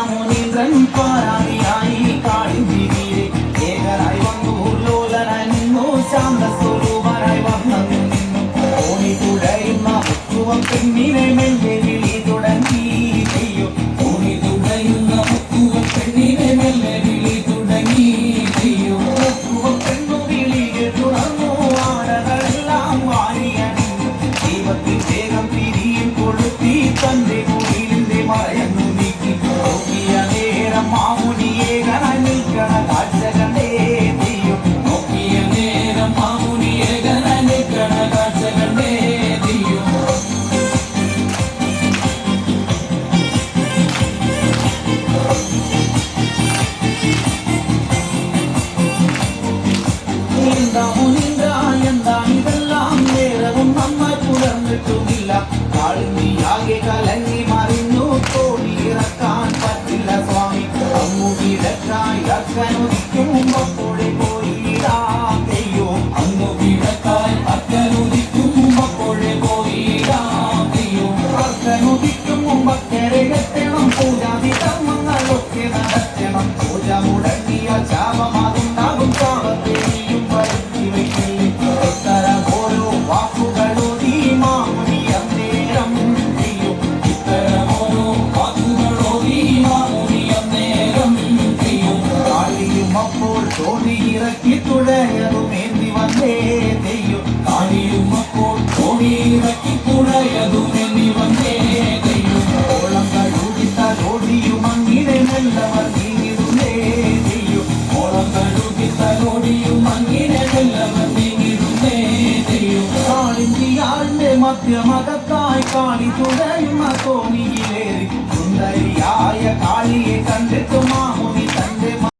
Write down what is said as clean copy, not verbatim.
മുനീന്ദ്രൻ പാരാണിയായി കാളിന്തിരിയെ ഏകനായി വന്നു ലോലനായി നിന്നു ശാന്ത സ്വരൂപനായി വന്നു നിന്നു ഓണി തുഴയുന്ന മുക്കുവം പെണ്ണിനെ മെല്ലെ വിളി തുടങ്ങി ചെയ്യോ ഓണി തുഴയുന്ന മുക്കുവം പെണ്ണിനെ മെല്ലെ വിളി തുടങ്ങി ചെയ്യോ മുക്കുവം പെണ്ണു വിളി തുടർന്നു ആടകളെല്ലാം വാരിയണിഞ്ഞു ദൈവത്തിൽ വേഗം തിരിയും കൊളുത്തി തന്റെ മുടിയിലെ മറയുന്നു നീക്കി നോക്കിയ നേരം മാമുനിയെ കണിക്കണ കാഴ്ച കണ്ടേ ചെയ്യും നോക്കിയ നേരം മാമുനിയെ കണിക്കണ കാഴ്ച കണ്ടേ ചെയ്യും എന്താ മുനീന്ദ്ര എന്താണിതെല്ലാം നേരവും നന്നായി പുലർന്നിട്ടുമില്ല കാളിന്തിയാകെ കലങ്ങി മറിഞ്ഞു തോടിയിറക്കാൻ പറ്റില്ല സ്വാമി അമ്മുകിഴക്കായി അക്കനുദിക്കും അപ്പോഴെ പോയിടാം തെയ്യോ അമ്മുകിഴക്കായി അക്കനുദിക്കും അപ്പോഴെ പോയിടാം തെയ്യോ അക്കനുദിക്കും മുമ്പക്കരെ എത്തണം പൂജാതി കർമ്മങ്ങളൊക്കെ നടത്തണം പൂജ മുടങ്ങിയ ശാപമാകുണ്ടാകും ശാപത്തെയും വരുത്തി വയ്ക്കില്ല ഇത്തരം ഓരോ വാക്കുകളോടി മാമുനി അന്നേരം ചെയ്യും ഇത്തരം ഓരോ വാക്കുകളോടി മാമുനി അന്നേരം ചെയ്യും കാളിയും അപ്പോൾ തോണി ഇറക്കി തുഴയതുമേന്തി വന്നേ തെയ്യും കാളിയും അപ്പോൾ തോണി ഇറക്കി തുഴയതുമേന്തി വന്നേ തെയ്യും ഓളം കഴുകിത്തലോടിയും അങ്ങിനെ മെല്ലവർ നീങ്ങിടുന്നേ തെയ്യും ഓളം കഴുകിത്തലോടിയും അങ്ങിനെ മെല്ലവർ നീങ്ങിടുന്നേ തെയ്യും കാളിന്തിയാളിന്റെ മധ്യമകത്തായി കാളി തുഴയുന്ന തോണിയിലേറി സുന്ദരിയായ